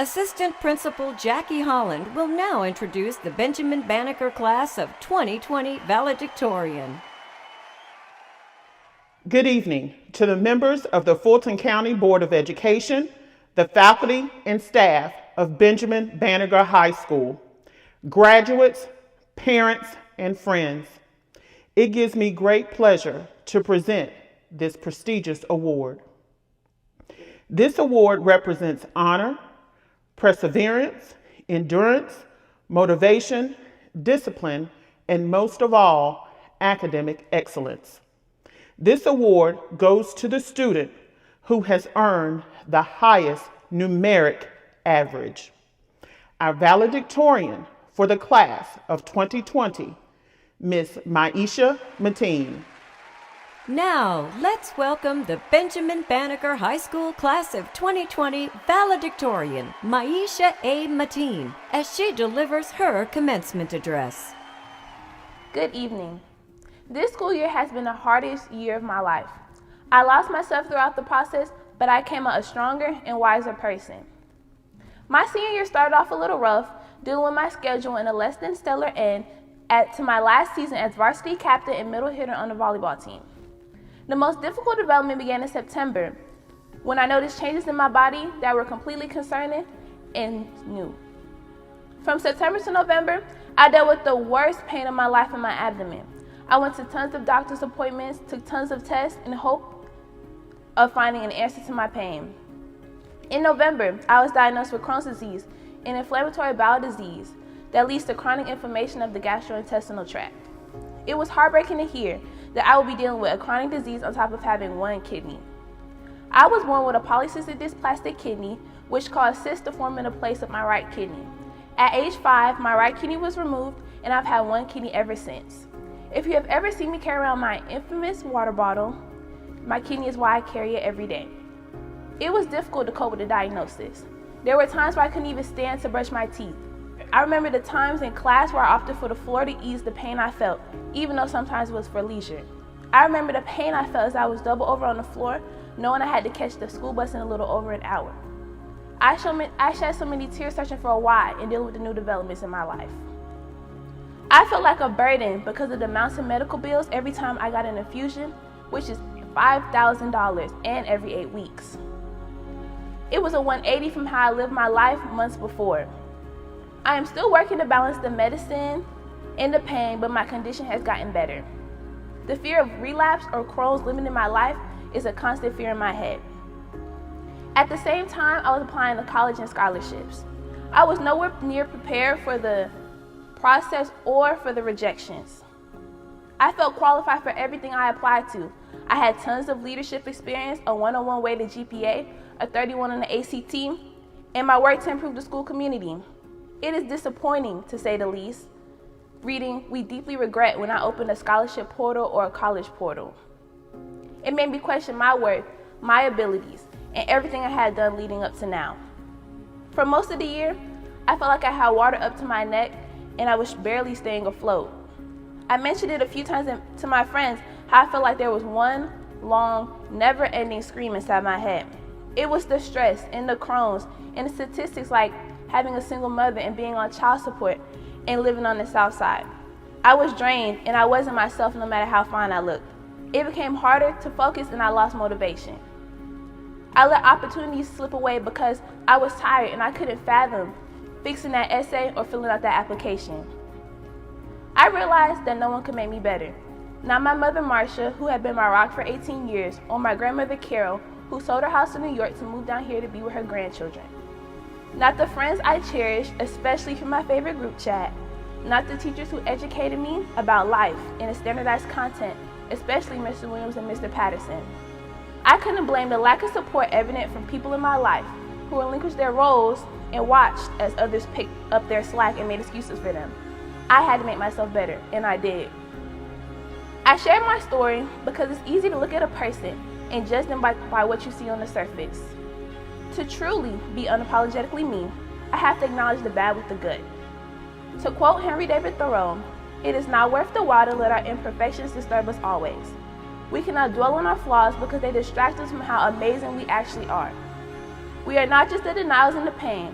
Assistant Principal Jackie Holland will now introduce the Benjamin Banneke class of 2020 Valedictorian. Good evening to the members of the Fulton County Board of Education, the faculty and staff of Benjamin Banneke High School, graduates, parents, and friends. It gives me great pleasure to present this prestigious award. This award represents honor, perseverance, endurance, motivation, discipline, and most of all, academic excellence. This award goes to the student who has earned the highest numeric average. Our valedictorian for the class of 2020, Ms. Myesha Mateen. Now, let's welcome the Benjamin Banneke High School class of 2020 Valedictorian, Myesha A. Mateen, as she delivers her commencement address. Good evening. This school year has been the hardest year of my life. I lost myself throughout the process, but I came out a stronger and wiser person. My senior year started off a little rough, dealing with my schedule and a less than stellar end to my last season as varsity captain and middle hitter on the volleyball team. The most difficult development began in September, when I noticed changes in my body that were completely concerning and new. From September to November, I dealt with the worst pain of my life in my abdomen. I went to tons of doctor's appointments, took tons of tests in the hope of finding an answer to my pain. In November, I was diagnosed with Crohn's disease, an inflammatory bowel disease that leads to chronic inflammation of the gastrointestinal tract. It was heartbreaking to hear that I would be dealing with a chronic disease on top of having one kidney. I was born with a polycystic dysplastic kidney, which caused cysts to form in the place of my right kidney. At age 5, my right kidney was removed, and I've had one kidney ever since. If you have ever seen me carry around my infamous water bottle, my kidney is why I carry it every day. It was difficult to cope with the diagnosis. There were times where I couldn't even stand to brush my teeth. I remember the times in class where I opted for the floor to ease the pain I felt, even though sometimes it was for leisure. I remember the pain I felt as I was double over on the floor, knowing I had to catch the school bus in a little over an hour. I shed so many tears searching for a why and dealing with the new developments in my life. I felt like a burden because of the amounts of medical bills every time I got an infusion, which is $5,000 and every 8 weeks. It was a 180 from how I lived my life months before. I am still working to balance the medicine and the pain, but my condition has gotten better. The fear of relapse or Crohn's limiting my life is a constant fear in my head. At the same time, I was applying to college and scholarships. I was nowhere near prepared for the process or for the rejections. I felt qualified for everything I applied to. I had tons of leadership experience, a 101 weighted GPA, a 31 on the ACT, and my work to improve the school community. It is disappointing, to say the least, reading "We deeply regret" when I opened a scholarship portal or a college portal. It made me question my worth, my abilities, and everything I had done leading up to now. For most of the year, I felt like I had water up to my neck and I was barely staying afloat. I mentioned it a few times to my friends how I felt like there was one long, never-ending scream inside my head. It was the stress and the Crohn's and the statistics like having a single mother and being on child support and living on the south side. I was drained and I wasn't myself no matter how fine I looked. It became harder to focus and I lost motivation. I let opportunities slip away because I was tired and I couldn't fathom fixing that essay or filling out that application. I realized that no one could make me better. Not my mother Marcia, who had been my rock for 18 years, or my grandmother Carol, who sold her house in New York to move down here to be with her grandchildren. Not the friends I cherished, especially from my favorite group chat. Not the teachers who educated me about life in a standardized content, especially Mr. Williams and Mr. Patterson. I couldn't blame the lack of support evident from people in my life who relinquished their roles and watched as others picked up their slack and made excuses for them. I had to make myself better, and I did. I shared my story because it's easy to look at a person and judge them by what you see on the surface. To truly be unapologetically me, I have to acknowledge the bad with the good. To quote Henry David Thoreau, "It is not worth the while to let our imperfections disturb us always. We cannot dwell on our flaws because they distract us from how amazing we actually are. We are not just the denials and the pain,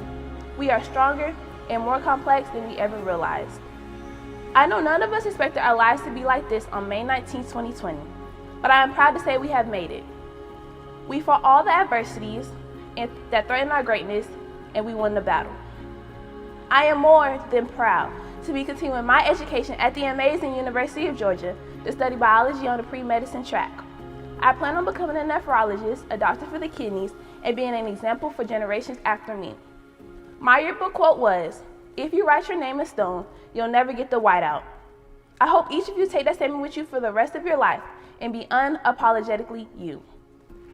We are stronger and more complex than we ever realized. I know none of us expected our lives to be like this on May 19, 2020, but I am proud to say we have made it. We fought all the adversities that threatened our greatness, and we won the battle. I am more than proud to be continuing my education at the amazing University of Georgia to study biology on the pre-medicine track. I plan on becoming a nephrologist, a doctor for the kidneys, and being an example for generations after me. My yearbook quote was, "If you write your name in stone, you'll never get the whiteout." I hope each of you take that statement with you for the rest of your life and be unapologetically you.